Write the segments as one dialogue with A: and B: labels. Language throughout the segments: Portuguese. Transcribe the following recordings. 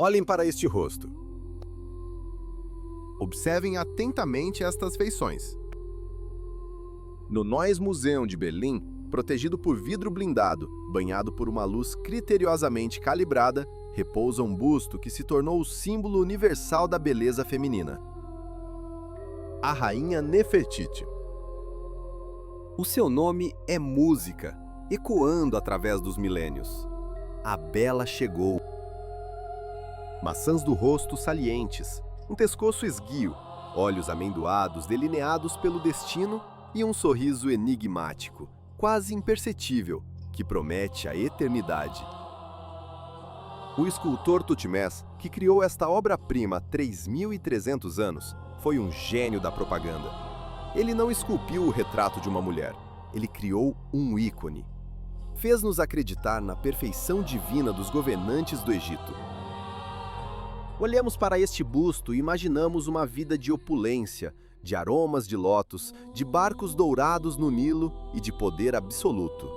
A: Olhem para este rosto.
B: Observem atentamente estas feições. No Neues Museum de Berlim, protegido por vidro blindado, banhado por uma luz criteriosamente calibrada, repousa um busto que se tornou o símbolo universal da beleza feminina. A Rainha Nefertiti. O seu nome é música, ecoando através dos milênios. A Bela chegou. Maçãs do rosto salientes, um pescoço esguio, olhos amendoados delineados pelo destino e um sorriso enigmático, quase imperceptível, que promete a eternidade. O escultor Thutmose, que criou esta obra-prima há 3.300 anos, foi um gênio da propaganda. Ele não esculpiu o retrato de uma mulher, ele criou um ícone. Fez-nos acreditar na perfeição divina dos governantes do Egito. Olhamos para este busto e imaginamos uma vida de opulência, de aromas de lótus, de barcos dourados no Nilo e de poder absoluto.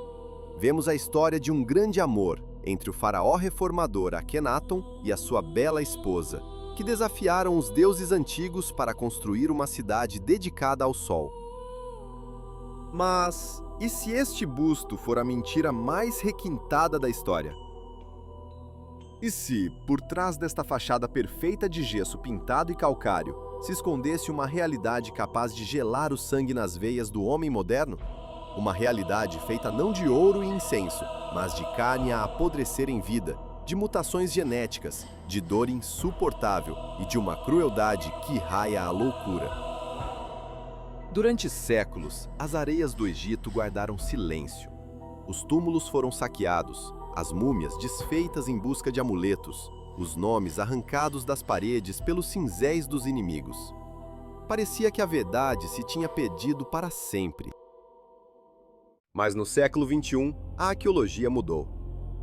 B: Vemos a história de um grande amor entre o faraó reformador Akhenaton e a sua bela esposa, que desafiaram os deuses antigos para construir uma cidade dedicada ao sol. Mas e se este busto for a mentira mais requintada da história? E se, por trás desta fachada perfeita de gesso pintado e calcário, se escondesse uma realidade capaz de gelar o sangue nas veias do homem moderno? Uma realidade feita não de ouro e incenso, mas de carne a apodrecer em vida, de mutações genéticas, de dor insuportável e de uma crueldade que raia a loucura. Durante séculos, as areias do Egito guardaram silêncio. Os túmulos foram saqueados, as múmias desfeitas em busca de amuletos, os nomes arrancados das paredes pelos cinzéis dos inimigos. Parecia que a verdade se tinha perdido para sempre. Mas no século XXI, a arqueologia mudou.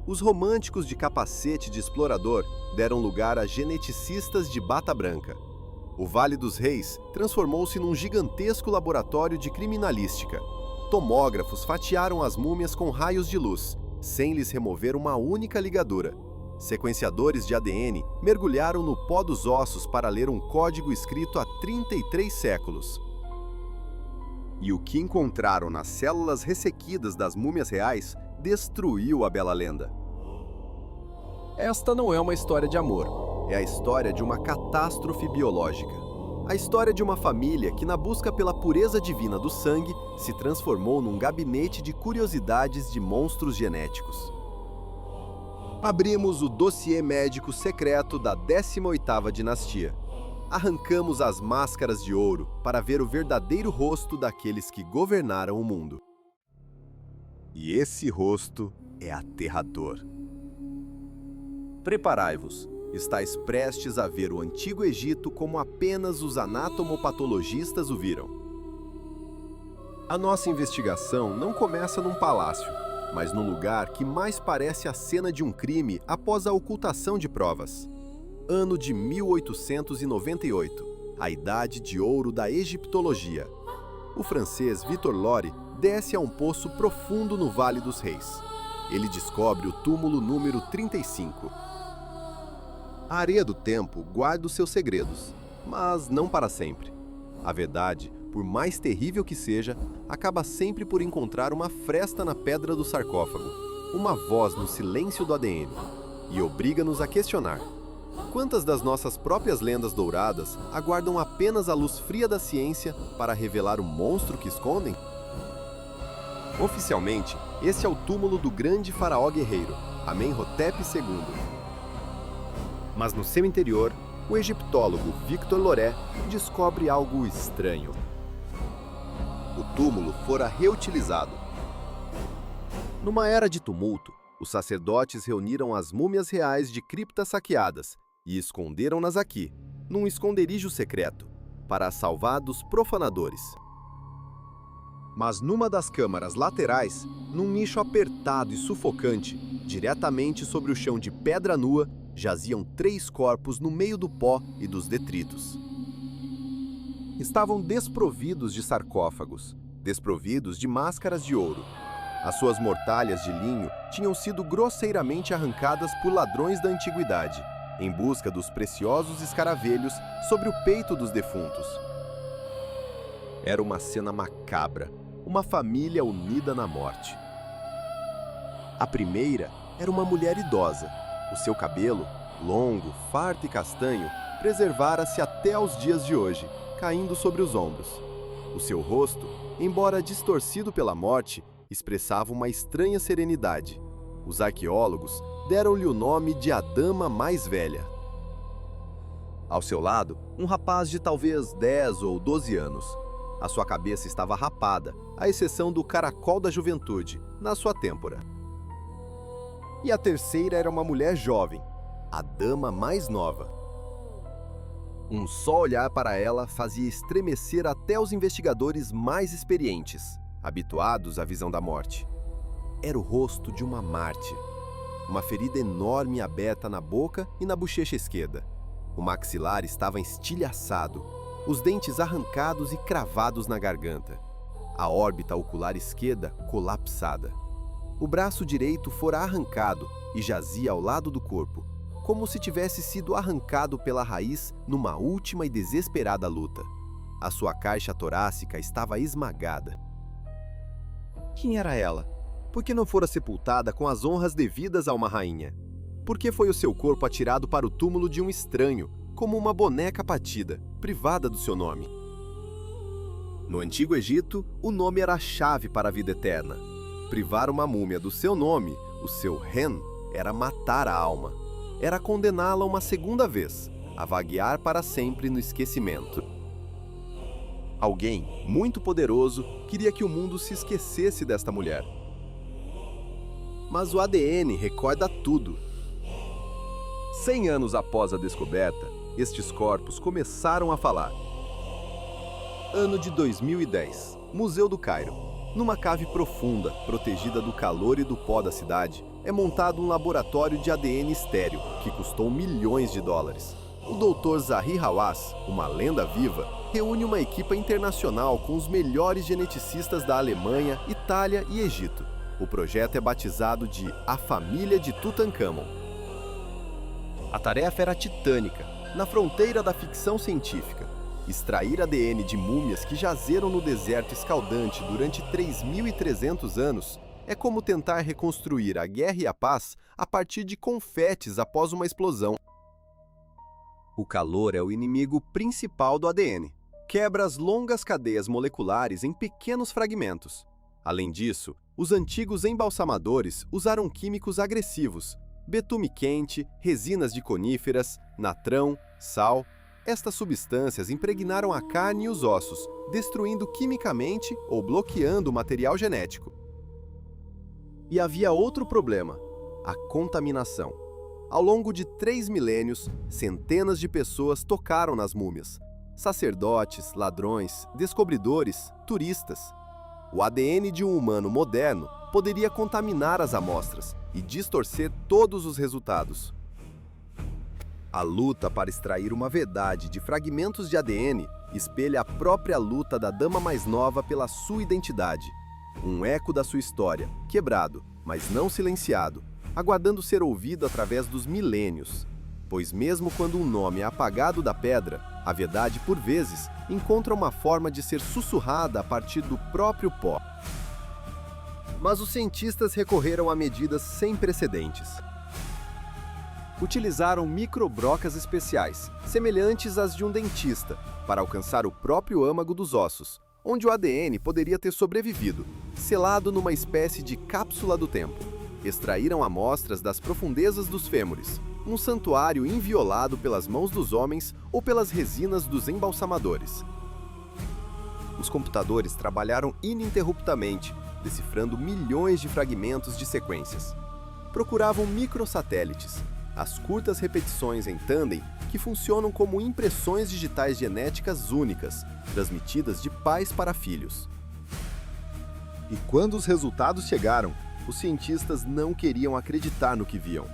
B: Os românticos de capacete de explorador deram lugar a geneticistas de bata branca. O Vale dos Reis transformou-se num gigantesco laboratório de criminalística. Tomógrafos fatiaram as múmias com raios de luz, sem lhes remover uma única ligadura. Sequenciadores de ADN mergulharam no pó dos ossos para ler um código escrito há 33 séculos. E o que encontraram nas células ressequidas das múmias reais destruiu a bela lenda. Esta não é uma história de amor, é a história de uma catástrofe biológica. A história de uma família que, na busca pela pureza divina do sangue, se transformou num gabinete de curiosidades de monstros genéticos. Abrimos o dossiê médico secreto da 18ª dinastia. Arrancamos as máscaras de ouro para ver o verdadeiro rosto daqueles que governaram o mundo. E esse rosto é aterrador. Preparai-vos, estáis prestes a ver o Antigo Egito como apenas os anatomopatologistas o viram. A nossa investigação não começa num palácio, mas num lugar que mais parece a cena de um crime após a ocultação de provas. Ano de 1898, a idade de ouro da egiptologia. O francês Victor Lory desce a um poço profundo no Vale dos Reis. Ele descobre o túmulo número 35. A areia do tempo guarda os seus segredos, mas não para sempre. A verdade, por mais terrível que seja, acaba sempre por encontrar uma fresta na pedra do sarcófago, uma voz no silêncio do ADN, e obriga-nos a questionar. Quantas das nossas próprias lendas douradas aguardam apenas a luz fria da ciência para revelar o monstro que escondem? Oficialmente, esse é o túmulo do grande faraó guerreiro, Amenhotep II. Mas no seu interior, o egiptólogo Victor Loret descobre algo estranho. O túmulo fora reutilizado. Numa era de tumulto, os sacerdotes reuniram as múmias reais de criptas saqueadas e esconderam-nas aqui, num esconderijo secreto, para salvar dos profanadores. Mas numa das câmaras laterais, num nicho apertado e sufocante, diretamente sobre o chão de pedra nua, jaziam 3 corpos no meio do pó e dos detritos. Estavam desprovidos de sarcófagos, desprovidos de máscaras de ouro. As suas mortalhas de linho tinham sido grosseiramente arrancadas por ladrões da antiguidade, em busca dos preciosos escaravelhos sobre o peito dos defuntos. Era uma cena macabra, uma família unida na morte. A primeira era uma mulher idosa. O seu cabelo, longo, farto e castanho, preservara-se até aos dias de hoje, caindo sobre os ombros. O seu rosto, embora distorcido pela morte, expressava uma estranha serenidade. Os arqueólogos deram-lhe o nome de a Dama Mais Velha. Ao seu lado, um rapaz de talvez 10 ou 12 anos. A sua cabeça estava rapada, à exceção do caracol da juventude, na sua têmpora. E a terceira era uma mulher jovem, a Dama Mais Nova. Um só olhar para ela fazia estremecer até os investigadores mais experientes, habituados à visão da morte. Era o rosto de uma mártir. Uma ferida enorme aberta na boca e na bochecha esquerda. O maxilar estava estilhaçado, os dentes arrancados e cravados na garganta. A órbita ocular esquerda colapsada. O braço direito fora arrancado e jazia ao lado do corpo, como se tivesse sido arrancado pela raiz numa última e desesperada luta. A sua caixa torácica estava esmagada. Quem era ela? Por que não fora sepultada com as honras devidas a uma rainha? Por que foi o seu corpo atirado para o túmulo de um estranho, como uma boneca partida, privada do seu nome? No Antigo Egito, o nome era a chave para a vida eterna. Privar uma múmia do seu nome, o seu Ren, era matar a alma. Era condená-la uma segunda vez, a vaguear para sempre no esquecimento. Alguém, muito poderoso, queria que o mundo se esquecesse desta mulher. Mas o ADN recorda tudo. 100 anos após a descoberta, estes corpos começaram a falar. Ano de 2010, Museu do Cairo. Numa cave profunda, protegida do calor e do pó da cidade, é montado um laboratório de ADN estéril, que custou milhões de dólares. O Dr. Zahi Hawass, uma lenda viva, reúne uma equipe internacional com os melhores geneticistas da Alemanha, Itália e Egito. O projeto é batizado de A Família de Tutankhamon. A tarefa era titânica, na fronteira da ficção científica. Extrair ADN de múmias que jazeram no deserto escaldante durante 3.300 anos é como tentar reconstruir a guerra e a paz a partir de confetes após uma explosão. O calor é o inimigo principal do ADN. Quebra as longas cadeias moleculares em pequenos fragmentos. Além disso, os antigos embalsamadores usaram químicos agressivos, betume quente, resinas de coníferas, natrão, sal. Estas substâncias impregnaram a carne e os ossos, destruindo quimicamente ou bloqueando o material genético. E havia outro problema: a contaminação. Ao longo de 3 milênios, centenas de pessoas tocaram nas múmias. Sacerdotes, ladrões, descobridores, turistas. O ADN de um humano moderno poderia contaminar as amostras e distorcer todos os resultados. A luta para extrair uma verdade de fragmentos de ADN espelha a própria luta da Dama Mais Nova pela sua identidade. Um eco da sua história, quebrado, mas não silenciado, aguardando ser ouvido através dos milênios. Pois mesmo quando um nome é apagado da pedra, a verdade, por vezes, encontra uma forma de ser sussurrada a partir do próprio pó. Mas os cientistas recorreram a medidas sem precedentes. Utilizaram microbrocas especiais, semelhantes às de um dentista, para alcançar o próprio âmago dos ossos, onde o ADN poderia ter sobrevivido, selado numa espécie de cápsula do tempo. Extraíram amostras das profundezas dos fêmures, um santuário inviolado pelas mãos dos homens ou pelas resinas dos embalsamadores. Os computadores trabalharam ininterruptamente, decifrando milhões de fragmentos de sequências. Procuravam microsatélites, as curtas repetições em tândem que funcionam como impressões digitais genéticas únicas, transmitidas de pais para filhos. E quando os resultados chegaram, os cientistas não queriam acreditar no que viam.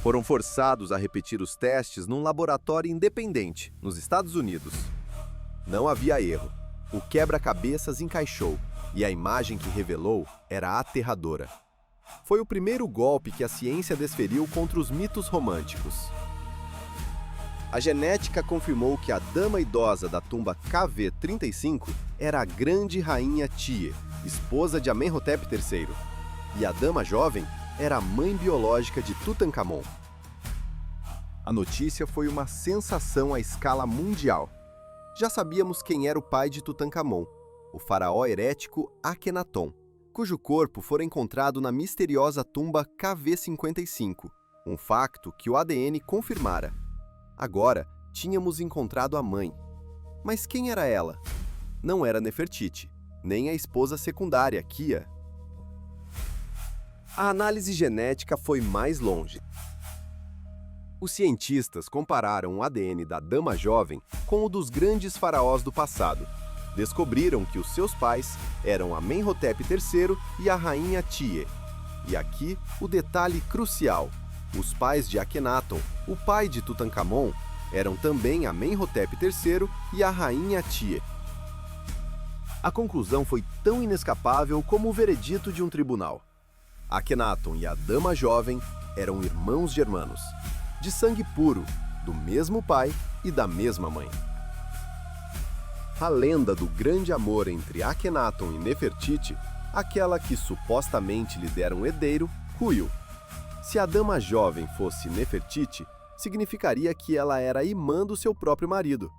B: Foram forçados a repetir os testes num laboratório independente, nos Estados Unidos. Não havia erro. O quebra-cabeças encaixou, e a imagem que revelou era aterradora. Foi o primeiro golpe que a ciência desferiu contra os mitos românticos. A genética confirmou que a dama idosa da tumba KV-35 era a grande rainha Tie, esposa de Amenhotep III, e a dama jovem era a mãe biológica de Tutankhamon. A notícia foi uma sensação à escala mundial. Já sabíamos quem era o pai de Tutankhamon, o faraó herético Akhenaton, cujo corpo fora encontrado na misteriosa tumba KV-55, um facto que o ADN confirmara. Agora, tínhamos encontrado a mãe. Mas quem era ela? Não era Nefertiti, nem a esposa secundária, Kia. A análise genética foi mais longe. Os cientistas compararam o ADN da dama jovem com o dos grandes faraós do passado. Descobriram que os seus pais eram Amenhotep III e a rainha Tie. E aqui o detalhe crucial. Os pais de Akhenaton, o pai de Tutankhamon, eram também Amenhotep III e a rainha Tie. A conclusão foi tão inescapável como o veredito de um tribunal. Akhenaton e a dama jovem eram irmãos germanos, de sangue puro, do mesmo pai e da mesma mãe. A lenda do grande amor entre Akhenaton e Nefertiti, aquela que supostamente lhe dera um herdeiro, ruiu. Se a dama jovem fosse Nefertiti, significaria que ela era irmã do seu próprio marido.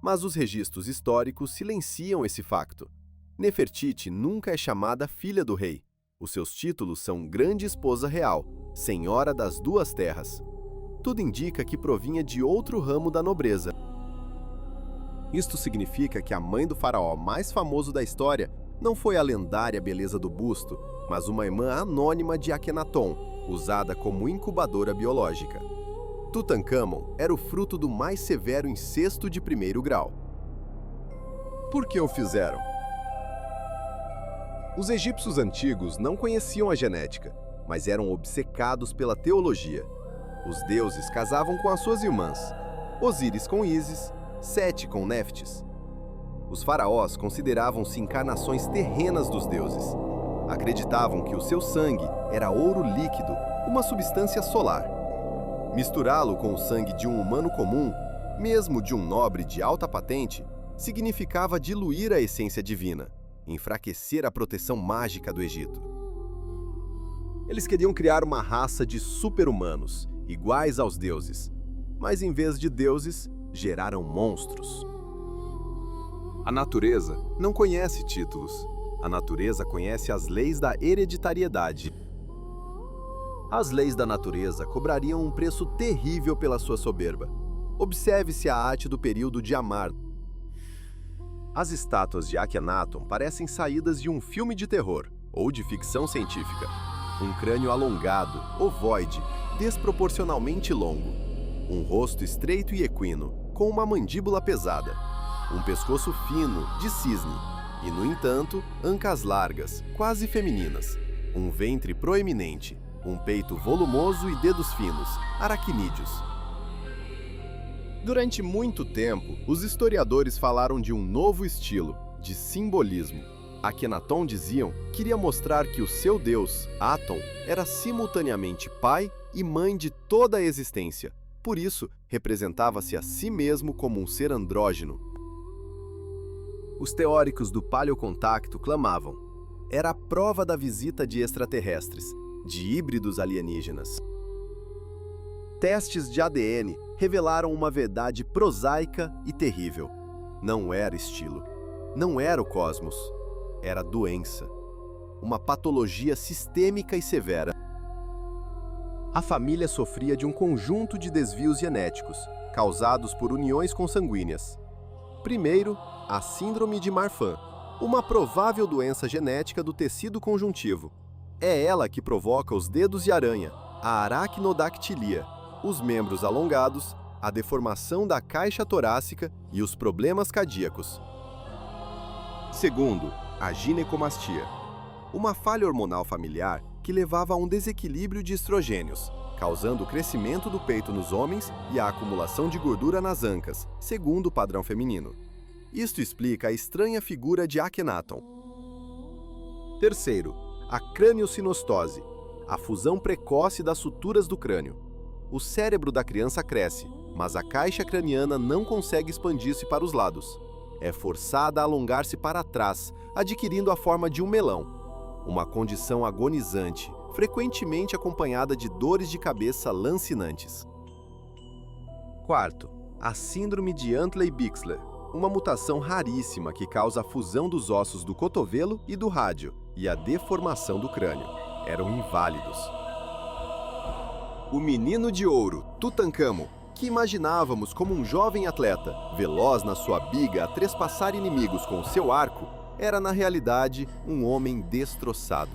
B: Mas os registros históricos silenciam esse facto. Nefertiti nunca é chamada filha do rei. Os seus títulos são Grande Esposa Real, Senhora das Duas Terras. Tudo indica que provinha de outro ramo da nobreza. Isto significa que a mãe do faraó mais famoso da história não foi a lendária beleza do busto, mas uma irmã anônima de Akhenaton, usada como incubadora biológica. Tutankhamon era o fruto do mais severo incesto de primeiro grau. Por que o fizeram? Os egípcios antigos não conheciam a genética, mas eram obcecados pela teologia. Os deuses casavam com as suas irmãs, Osíris com Ísis, Sete com Néftis. Os faraós consideravam-se encarnações terrenas dos deuses. Acreditavam que o seu sangue era ouro líquido, uma substância solar. Misturá-lo com o sangue de um humano comum, mesmo de um nobre de alta patente, significava diluir a essência divina, enfraquecer a proteção mágica do Egito. Eles queriam criar uma raça de super-humanos, iguais aos deuses, mas em vez de deuses, geraram monstros. A natureza não conhece títulos. A natureza conhece as leis da hereditariedade. As leis da natureza cobrariam um preço terrível pela sua soberba. Observe-se a arte do período de Amar. As estátuas de Akhenaton parecem saídas de um filme de terror ou de ficção científica. Um crânio alongado, ovoide, desproporcionalmente longo. Um rosto estreito e equino, com uma mandíbula pesada. Um pescoço fino, de cisne. E, no entanto, ancas largas, quase femininas. Um ventre proeminente, um peito volumoso e dedos finos, aracnídeos. Durante muito tempo, os historiadores falaram de um novo estilo, de simbolismo. Akhenaton, diziam, queria mostrar que o seu deus, Aton, era simultaneamente pai e mãe de toda a existência. Por isso, representava-se a si mesmo como um ser andrógeno. Os teóricos do paleocontacto clamavam: era a prova da visita de extraterrestres, de híbridos alienígenas. Testes de ADN revelaram uma verdade prosaica e terrível. Não era estilo. Não era o cosmos. Era doença. Uma patologia sistêmica e severa. A família sofria de um conjunto de desvios genéticos, causados por uniões consanguíneas. Primeiro, a síndrome de Marfan, uma provável doença genética do tecido conjuntivo. É ela que provoca os dedos de aranha, a aracnodactilia, os membros alongados, a deformação da caixa torácica e os problemas cardíacos. Segundo, a ginecomastia, uma falha hormonal familiar que levava a um desequilíbrio de estrogênios, causando o crescimento do peito nos homens e a acumulação de gordura nas ancas, segundo o padrão feminino. Isto explica a estranha figura de Akhenaton. Terceiro, a crâniosinostose, a fusão precoce das suturas do crânio. O cérebro da criança cresce, mas a caixa craniana não consegue expandir-se para os lados. É forçada a alongar-se para trás, adquirindo a forma de um melão. Uma condição agonizante, frequentemente acompanhada de dores de cabeça lancinantes. Quarto, a síndrome de Huntley-Bixler, uma mutação raríssima que causa a fusão dos ossos do cotovelo e do rádio e a deformação do crânio. Eram inválidos. O menino de ouro, Tutancâmon, que imaginávamos como um jovem atleta, veloz na sua biga a trespassar inimigos com seu arco, era na realidade um homem destroçado.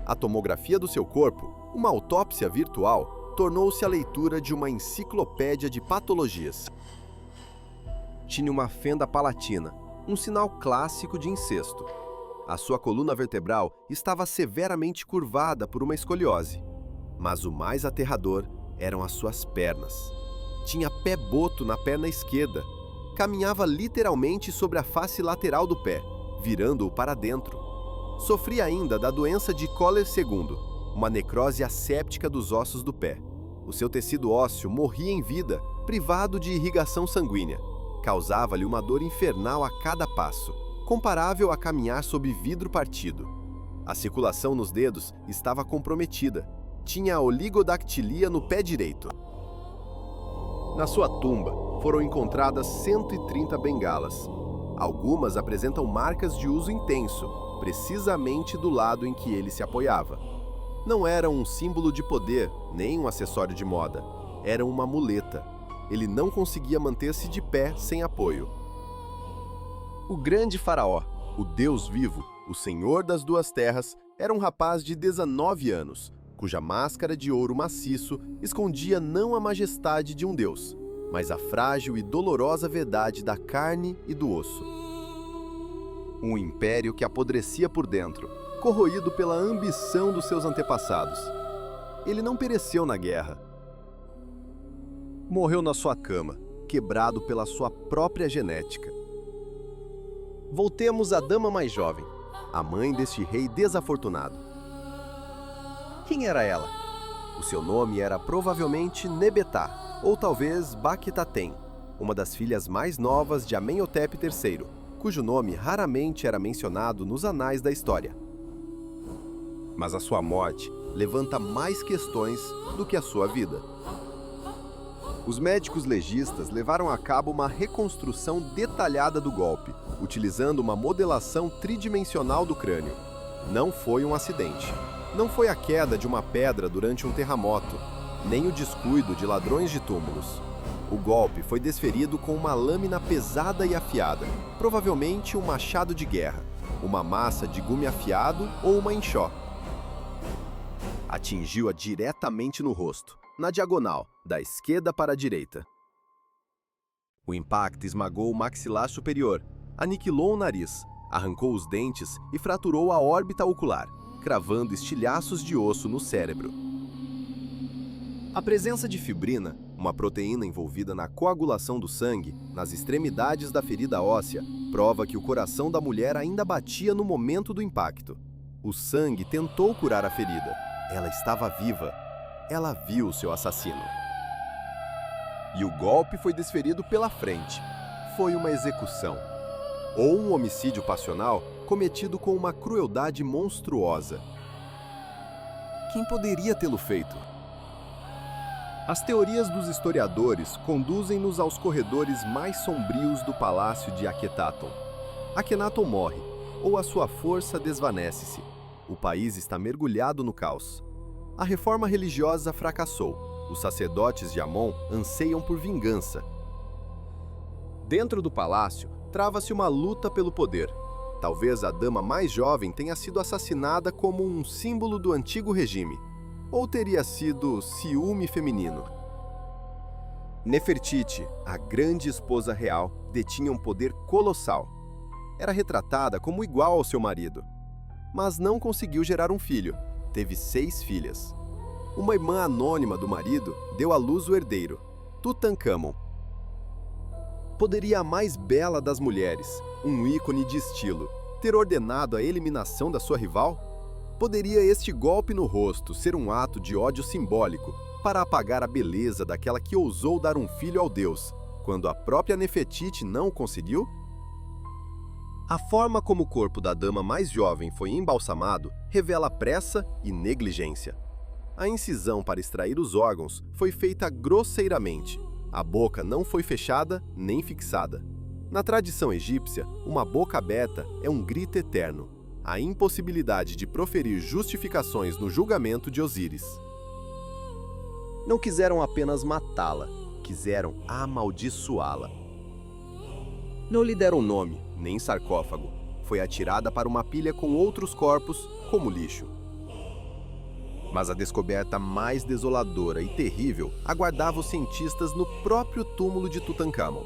B: A tomografia do seu corpo, uma autópsia virtual, tornou-se a leitura de uma enciclopédia de patologias. Tinha uma fenda palatina, um sinal clássico de incesto. A sua coluna vertebral estava severamente curvada por uma escoliose. Mas o mais aterrador eram as suas pernas. Tinha pé boto na perna esquerda. Caminhava literalmente sobre a face lateral do pé, virando-o para dentro. Sofria ainda da doença de Kohler II, uma necrose asséptica dos ossos do pé. O seu tecido ósseo morria em vida, privado de irrigação sanguínea. Causava-lhe uma dor infernal a cada passo, comparável a caminhar sob vidro partido. A circulação nos dedos estava comprometida. Tinha a oligodactilia no pé direito. Na sua tumba foram encontradas 130 bengalas. Algumas apresentam marcas de uso intenso, precisamente do lado em que ele se apoiava. Não eram um símbolo de poder, nem um acessório de moda. Eram uma muleta. Ele não conseguia manter-se de pé sem apoio. O grande faraó, o Deus vivo, o Senhor das Duas Terras, era um rapaz de 19 anos, cuja máscara de ouro maciço escondia não a majestade de um deus, mas a frágil e dolorosa verdade da carne e do osso. Um império que apodrecia por dentro, corroído pela ambição dos seus antepassados. Ele não pereceu na guerra. Morreu na sua cama, quebrado pela sua própria genética. Voltemos à dama mais jovem, a mãe deste rei desafortunado. Quem era ela? O seu nome era provavelmente Nebetá, ou talvez Bakhtaten, uma das filhas mais novas de Amenhotep III, cujo nome raramente era mencionado nos anais da história. Mas a sua morte levanta mais questões do que a sua vida. Os médicos legistas levaram a cabo uma reconstrução detalhada do golpe, utilizando uma modelação tridimensional do crânio. Não foi um acidente. Não foi a queda de uma pedra durante um terremoto, nem o descuido de ladrões de túmulos. O golpe foi desferido com uma lâmina pesada e afiada, provavelmente um machado de guerra, uma massa de gume afiado ou uma enxó. Atingiu-a diretamente no rosto, na diagonal, da esquerda para a direita. O impacto esmagou o maxilar superior, aniquilou o nariz, arrancou os dentes e fraturou a órbita ocular, cravando estilhaços de osso no cérebro. A presença de fibrina, uma proteína envolvida na coagulação do sangue, nas extremidades da ferida óssea, prova que o coração da mulher ainda batia no momento do impacto. O sangue tentou curar a ferida. Ela estava viva. Ela viu seu assassino. E o golpe foi desferido pela frente. Foi uma execução. Ou um homicídio passional cometido com uma crueldade monstruosa. Quem poderia tê-lo feito? As teorias dos historiadores conduzem-nos aos corredores mais sombrios do palácio de Akhetaton. Akhenaton morre, ou a sua força desvanece-se. O país está mergulhado no caos. A reforma religiosa fracassou. Os sacerdotes de Amon anseiam por vingança. Dentro do palácio, trava-se uma luta pelo poder. Talvez a dama mais jovem tenha sido assassinada como um símbolo do antigo regime. Ou teria sido ciúme feminino. Nefertiti, a grande esposa real, detinha um poder colossal. Era retratada como igual ao seu marido. Mas não conseguiu gerar um filho. Teve 6 filhas. Uma irmã anônima do marido deu à luz o herdeiro, Tutancâmon. Poderia a mais bela das mulheres, um ícone de estilo, ter ordenado a eliminação da sua rival? Poderia este golpe no rosto ser um ato de ódio simbólico para apagar a beleza daquela que ousou dar um filho ao deus, quando a própria Nefertiti não o conseguiu? A forma como o corpo da dama mais jovem foi embalsamado revela pressa e negligência. A incisão para extrair os órgãos foi feita grosseiramente. A boca não foi fechada nem fixada. Na tradição egípcia, uma boca aberta é um grito eterno, a impossibilidade de proferir justificações no julgamento de Osíris. Não quiseram apenas matá-la, quiseram amaldiçoá-la. Não lhe deram nome, nem sarcófago. Foi atirada para uma pilha com outros corpos, como lixo. Mas a descoberta mais desoladora e terrível aguardava os cientistas no próprio túmulo de Tutancâmon.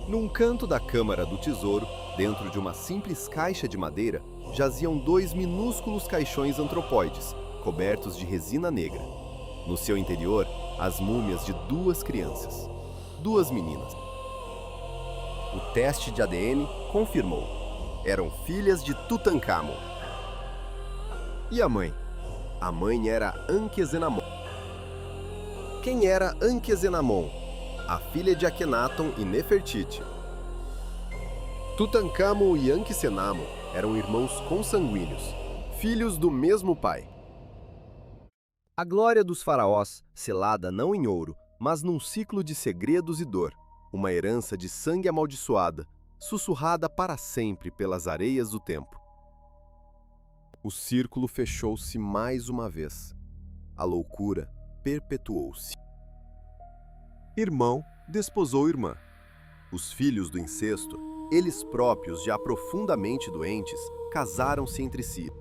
B: Num canto da Câmara do Tesouro, dentro de uma simples caixa de madeira, jaziam 2 minúsculos caixões antropóides, cobertos de resina negra. No seu interior, as múmias de 2 crianças, 2 meninas. O teste de ADN confirmou. Eram filhas de Tutancâmon. E a mãe? A mãe era Anque-Senamon. Quem era Anque-Senamon? A filha de Akhenaton e Nefertiti. Tutancâmon e Anque-Senamon eram irmãos consanguíneos, filhos do mesmo pai. A glória dos faraós, selada não em ouro, mas num ciclo de segredos e dor, uma herança de sangue amaldiçoada, sussurrada para sempre pelas areias do tempo. O círculo fechou-se mais uma vez. A loucura perpetuou-se. Irmão desposou irmã. Os filhos do incesto, eles próprios já profundamente doentes, casaram-se entre si.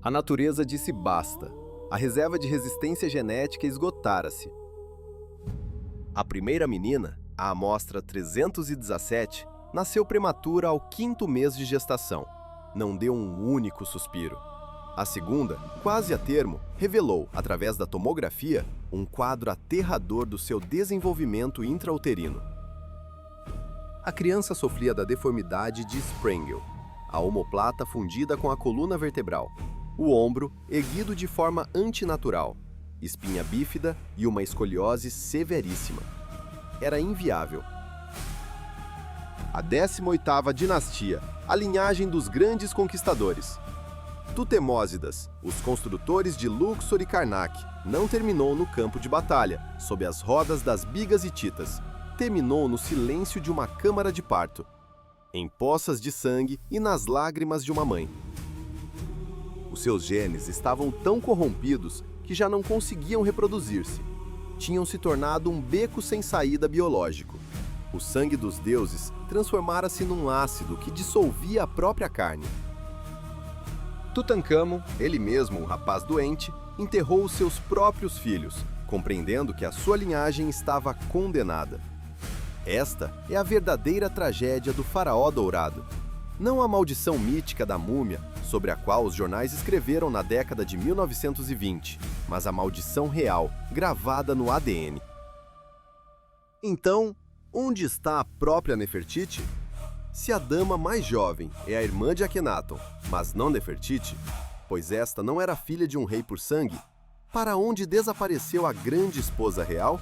B: A natureza disse basta. A reserva de resistência genética esgotara-se. A primeira menina, a amostra 317, nasceu prematura ao 5º mês de gestação. Não deu um único suspiro. A segunda, quase a termo, revelou, através da tomografia, um quadro aterrador do seu desenvolvimento intrauterino. A criança sofria da deformidade de Sprengel, a omoplata fundida com a coluna vertebral, o ombro erguido de forma antinatural, espinha bífida e uma escoliose severíssima. Era inviável. A 18ª dinastia, a linhagem dos grandes conquistadores. Tutemósidas, os construtores de Luxor e Karnak, não terminou no campo de batalha, sob as rodas das bigas hititas. Terminou no silêncio de uma câmara de parto, em poças de sangue e nas lágrimas de uma mãe. Os seus genes estavam tão corrompidos que já não conseguiam reproduzir-se. Tinham se tornado um beco sem saída biológico. O sangue dos deuses transformara-se num ácido que dissolvia a própria carne. Tutancâmon, ele mesmo um rapaz doente, enterrou os seus próprios filhos, compreendendo que a sua linhagem estava condenada. Esta é a verdadeira tragédia do faraó dourado. Não a maldição mítica da múmia, sobre a qual os jornais escreveram na década de 1920, mas a maldição real, gravada no ADN. Então, onde está a própria Nefertiti? Se a dama mais jovem é a irmã de Akhenaton, mas não Nefertiti, pois esta não era filha de um rei por sangue, para onde desapareceu a grande esposa real?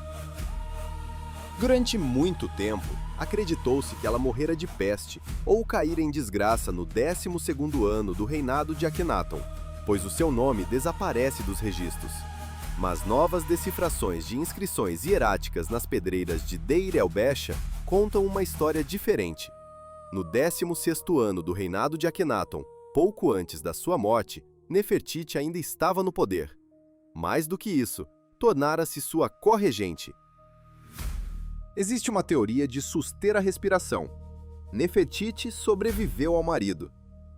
B: Durante muito tempo, acreditou-se que ela morrera de peste ou caíra em desgraça no 12º ano do reinado de Akhenaton, pois o seu nome desaparece dos registros. Mas novas decifrações de inscrições hieráticas nas pedreiras de Deir el-Becha contam uma história diferente. No 16º ano do reinado de Akhenaton, pouco antes da sua morte, Nefertiti ainda estava no poder. Mais do que isso, tornara-se sua corregente. Existe uma teoria de suster a respiração. Nefertiti sobreviveu ao marido.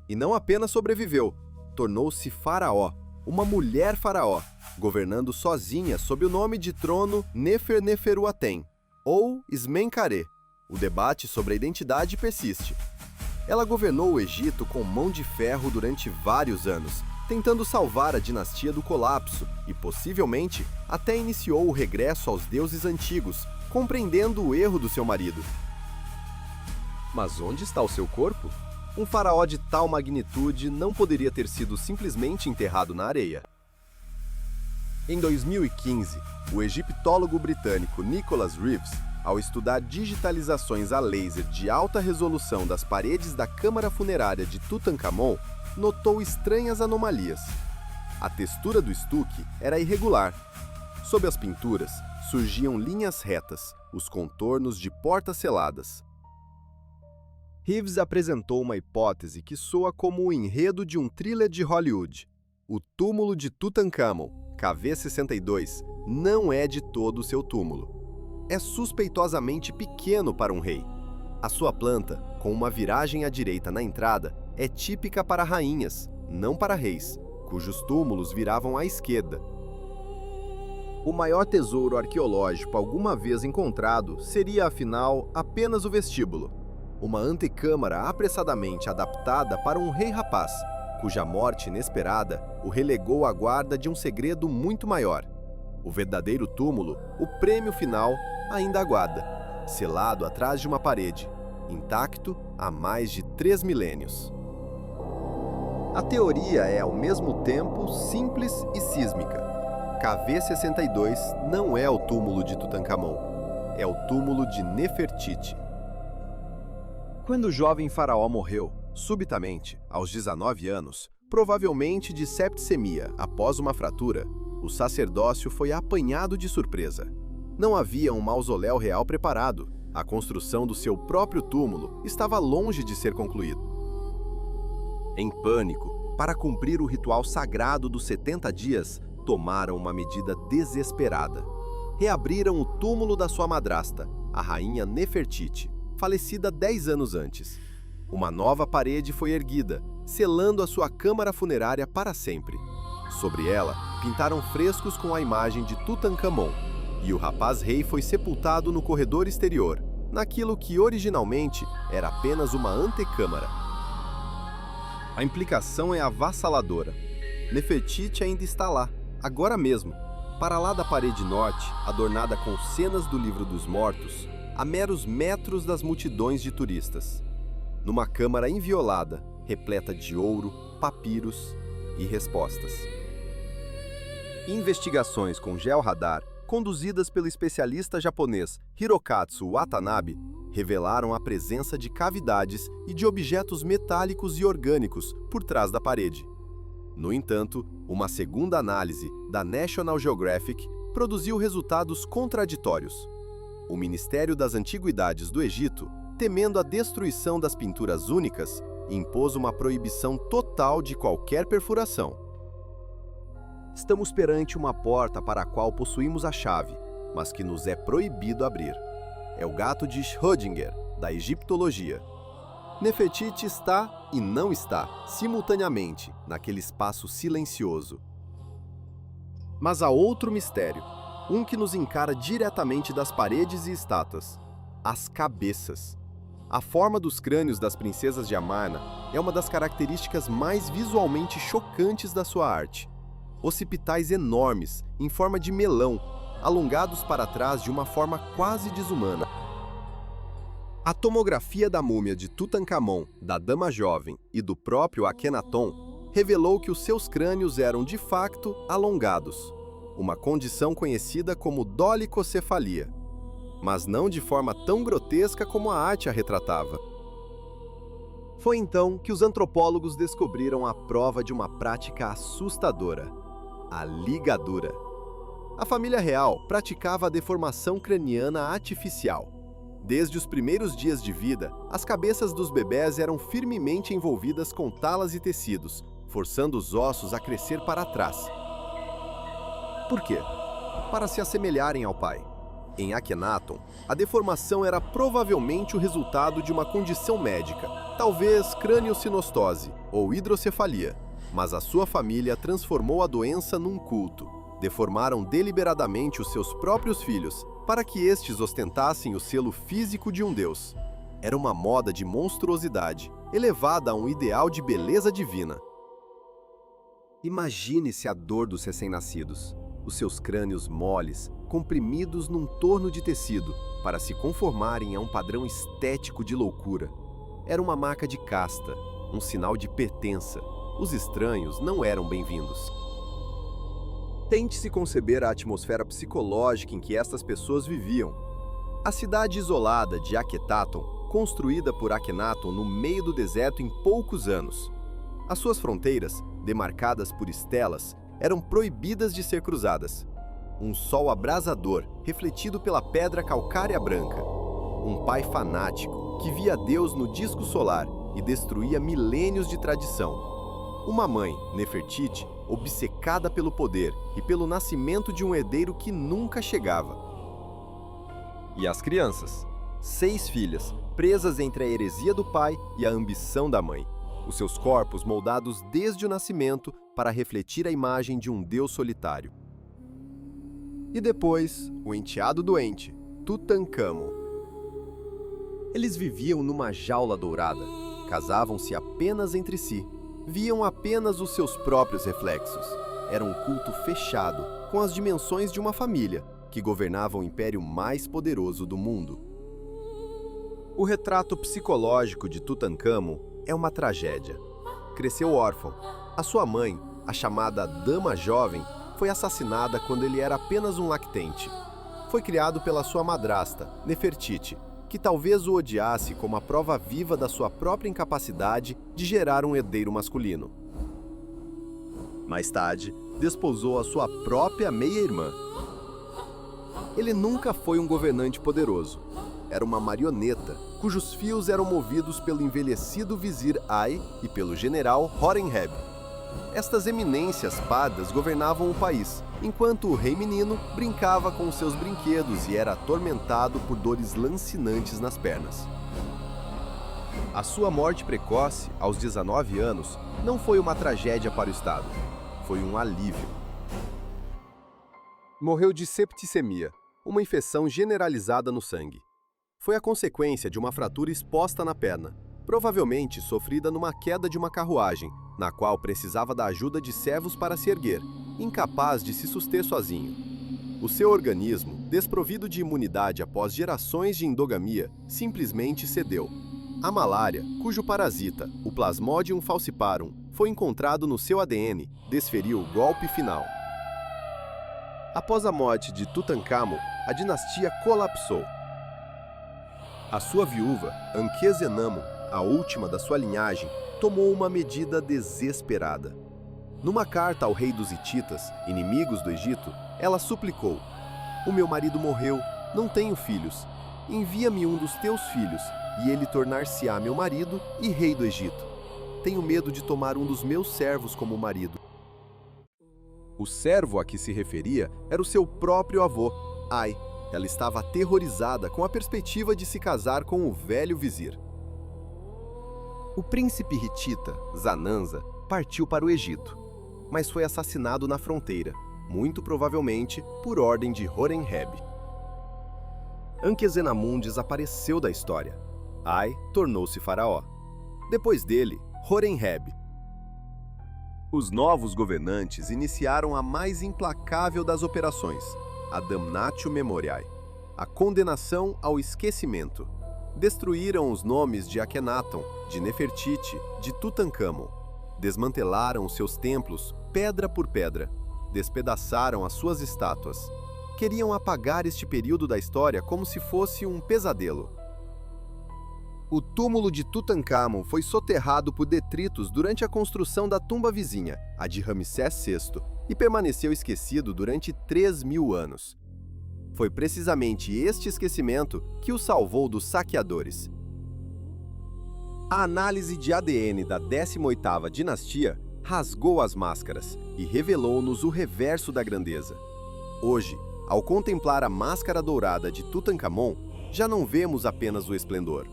B: E não apenas sobreviveu, tornou-se faraó, uma mulher faraó, governando sozinha sob o nome de trono Nefer-Neferuaten, ou Smenkhare. O debate sobre a identidade persiste. Ela governou o Egito com mão de ferro durante vários anos, tentando salvar a dinastia do colapso e, possivelmente, até iniciou o regresso aos deuses antigos, compreendendo o erro do seu marido. Mas onde está o seu corpo? Um faraó de tal magnitude não poderia ter sido simplesmente enterrado na areia. Em 2015, o egiptólogo britânico Nicholas Reeves, ao estudar digitalizações a laser de alta resolução das paredes da câmara funerária de Tutankhamon, notou estranhas anomalias. A textura do estuque era irregular. Sob as pinturas, surgiam linhas retas, os contornos de portas seladas. Reeves apresentou uma hipótese que soa como o enredo de um thriller de Hollywood. O túmulo de Tutankhamon, KV62, não é de todo seu túmulo. É suspeitosamente pequeno para um rei. A sua planta, com uma viragem à direita na entrada, é típica para rainhas, não para reis, cujos túmulos viravam à esquerda. O maior tesouro arqueológico alguma vez encontrado seria, afinal, apenas o vestíbulo. Uma antecâmara apressadamente adaptada para um rei rapaz, cuja morte inesperada o relegou à guarda de um segredo muito maior. O verdadeiro túmulo, o prêmio final, ainda aguarda, selado atrás de uma parede, intacto há mais de 3 milênios. A teoria é, ao mesmo tempo, simples e sísmica. KV62 não é o túmulo de Tutankhamon, é o túmulo de Nefertiti. Quando o jovem faraó morreu, subitamente, aos 19 anos, provavelmente de septicemia após uma fratura, o sacerdócio foi apanhado de surpresa. Não havia um mausoléu real preparado. A construção do seu próprio túmulo estava longe de ser concluída. Em pânico, para cumprir o ritual sagrado dos 70 dias, tomaram uma medida desesperada. Reabriram o túmulo da sua madrasta, a rainha Nefertiti, falecida 10 anos antes. Uma nova parede foi erguida, selando a sua câmara funerária para sempre. Sobre ela, pintaram frescos com a imagem de Tutankhamon, e o rapaz-rei foi sepultado no corredor exterior, naquilo que originalmente era apenas uma antecâmara. A implicação é avassaladora. Nefertiti ainda está lá, agora mesmo, para lá da parede norte, adornada com cenas do Livro dos Mortos, a meros metros das multidões de turistas. Numa câmara inviolada, repleta de ouro, papiros e respostas. Investigações com georradar, conduzidas pelo especialista japonês Hirokatsu Watanabe, revelaram a presença de cavidades e de objetos metálicos e orgânicos por trás da parede. No entanto, uma segunda análise da National Geographic produziu resultados contraditórios. O Ministério das Antiguidades do Egito, temendo a destruição das pinturas únicas, impôs uma proibição total de qualquer perfuração. Estamos perante uma porta para a qual possuímos a chave, mas que nos é proibido abrir. É o gato de Schrödinger, da egiptologia. Nefertiti está e não está, simultaneamente, naquele espaço silencioso. Mas há outro mistério, um que nos encara diretamente das paredes e estátuas: as cabeças. A forma dos crânios das princesas de Amarna é uma das características mais visualmente chocantes da sua arte. Occipitais enormes, em forma de melão, alongados para trás de uma forma quase desumana. A tomografia da múmia de Tutankhamon, da Dama Jovem e do próprio Akhenaton revelou que os seus crânios eram de facto alongados, uma condição conhecida como dolicocefalia, mas não de forma tão grotesca como a arte a retratava. Foi então que os antropólogos descobriram a prova de uma prática assustadora: a ligadura. A família real praticava a deformação craniana artificial. Desde os primeiros dias de vida, as cabeças dos bebés eram firmemente envolvidas com talas e tecidos, forçando os ossos a crescer para trás. Por quê? Para se assemelharem ao pai. Em Akhenaton, a deformação era provavelmente o resultado de uma condição médica, talvez crâniosinostose ou hidrocefalia, mas a sua família transformou a doença num culto. Deformaram deliberadamente os seus próprios filhos para que estes ostentassem o selo físico de um deus. Era uma moda de monstruosidade, elevada a um ideal de beleza divina. Imagine-se a dor dos recém-nascidos, os seus crânios moles, comprimidos num torno de tecido, para se conformarem a um padrão estético de loucura. era uma marca de casta, um sinal de pertença. Os estranhos não eram bem-vindos. Tente-se conceber a atmosfera psicológica em que estas pessoas viviam. A cidade isolada de Akhetaton, construída por Akhenaton no meio do deserto em poucos anos. As suas fronteiras, demarcadas por estelas, eram proibidas de ser cruzadas. Um sol abrasador, refletido pela pedra calcária branca. Um pai fanático, que via Deus no disco solar e destruía milênios de tradição. Uma mãe, Nefertiti, obcecada pelo poder e pelo nascimento de um herdeiro que nunca chegava. E as crianças? 6 filhas, presas entre a heresia do pai e a ambição da mãe. Os seus corpos moldados desde o nascimento para refletir a imagem de um deus solitário. E depois, o enteado doente, Tutankhamon. Eles viviam numa jaula dourada, casavam-se apenas entre si, viam apenas os seus próprios reflexos. Era um culto fechado, com as dimensões de uma família, que governava o império mais poderoso do mundo. O retrato psicológico de Tutankhamon é uma tragédia. Cresceu órfão. A sua mãe, a chamada Dama Jovem, foi assassinada quando ele era apenas um lactente. Foi criado pela sua madrasta, Nefertiti, que talvez o odiasse como a prova viva da sua própria incapacidade de gerar um herdeiro masculino. Mais tarde, desposou a sua própria meia-irmã. Ele nunca foi um governante poderoso. Era uma marioneta, cujos fios eram movidos pelo envelhecido vizir Ai e pelo general Horemheb. Estas eminências pardas governavam o país, enquanto o rei menino brincava com seus brinquedos e era atormentado por dores lancinantes nas pernas. A sua morte precoce, aos 19 anos, não foi uma tragédia para o Estado. Foi um alívio. Morreu de septicemia, uma infecção generalizada no sangue. Foi a consequência de uma fratura exposta na perna, provavelmente sofrida numa queda de uma carruagem, na qual precisava da ajuda de servos para se erguer, incapaz de se suster sozinho. O seu organismo, desprovido de imunidade após gerações de endogamia, simplesmente cedeu. A malária, cujo parasita, o Plasmodium falciparum, foi encontrado no seu ADN, desferiu o golpe final. Após a morte de Tutankhamon, a dinastia colapsou. A sua viúva, Ankhesenamun, a última da sua linhagem, tomou uma medida desesperada. Numa carta ao rei dos Hititas, inimigos do Egito, ela suplicou: "O meu marido morreu, não tenho filhos. Envia-me um dos teus filhos, e ele tornar-se-á meu marido e rei do Egito. Tenho medo de tomar um dos meus servos como marido." O servo a que se referia era o seu próprio avô, Ai. Ela estava aterrorizada com a perspectiva de se casar com o velho vizir. O príncipe hitita, Zananza, partiu para o Egito, mas foi assassinado na fronteira, muito provavelmente por ordem de Horemheb. Ankhesenamun desapareceu da história. Ai tornou-se faraó. Depois dele, Horemheb. Os novos governantes iniciaram a mais implacável das operações, a Damnatio Memoriae, a condenação ao esquecimento. Destruíram os nomes de Akhenaton, de Nefertiti, de Tutankhamon. Desmantelaram os seus templos, pedra por pedra. Despedaçaram as suas estátuas. Queriam apagar este período da história como se fosse um pesadelo. O túmulo de Tutankhamon foi soterrado por detritos durante a construção da tumba vizinha, a de Ramsés VI, e permaneceu esquecido durante 3.000 anos. Foi precisamente este esquecimento que o salvou dos saqueadores. A análise de ADN da 18ª dinastia rasgou as máscaras e revelou-nos o reverso da grandeza. Hoje, ao contemplar a máscara dourada de Tutankhamon, já não vemos apenas o esplendor.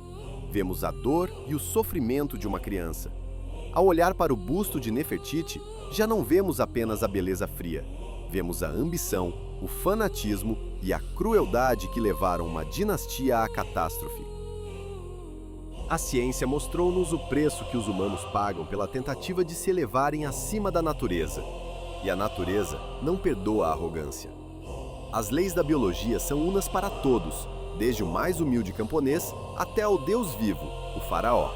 B: Vemos a dor e o sofrimento de uma criança. Ao olhar para o busto de Nefertiti, já não vemos apenas a beleza fria. Vemos a ambição, o fanatismo e a crueldade que levaram uma dinastia à catástrofe. A ciência mostrou-nos o preço que os humanos pagam pela tentativa de se elevarem acima da natureza. E a natureza não perdoa a arrogância. As leis da biologia são unas para todos, desde o mais humilde camponês até ao Deus vivo, o faraó.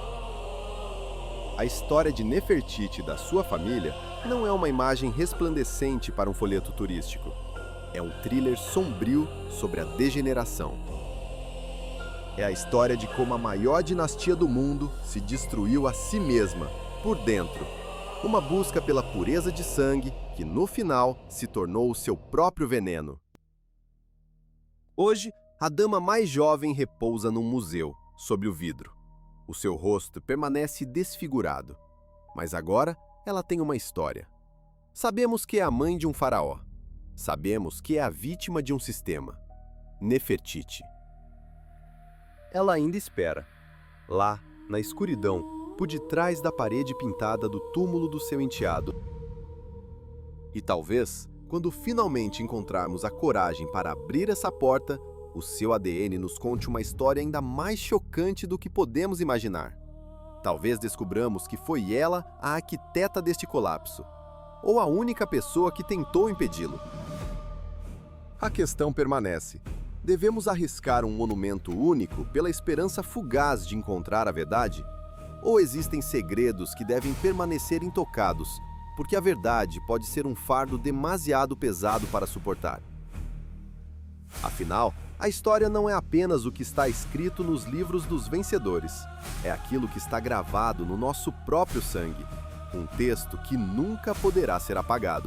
B: A história de Nefertiti e da sua família não é uma imagem resplandecente para um folheto turístico. É um thriller sombrio sobre a degeneração. É a história de como a maior dinastia do mundo se destruiu a si mesma, por dentro. Uma busca pela pureza de sangue que, no final, se tornou o seu próprio veneno. Hoje, a dama mais jovem repousa num museu, sob o vidro. O seu rosto permanece desfigurado. Mas agora, ela tem uma história. Sabemos que é a mãe de um faraó. Sabemos que é a vítima de um sistema. Nefertiti. Ela ainda espera. Lá, na escuridão, por detrás da parede pintada do túmulo do seu enteado. E talvez, quando finalmente encontrarmos a coragem para abrir essa porta, o seu ADN nos conte uma história ainda mais chocante do que podemos imaginar. Talvez descubramos que foi ela a arquiteta deste colapso, ou a única pessoa que tentou impedi-lo. A questão permanece. Devemos arriscar um monumento único pela esperança fugaz de encontrar a verdade? Ou existem segredos que devem permanecer intocados, porque a verdade pode ser um fardo demasiado pesado para suportar? Afinal, a história não é apenas o que está escrito nos livros dos vencedores. É aquilo que está gravado no nosso próprio sangue. Um texto que nunca poderá ser apagado.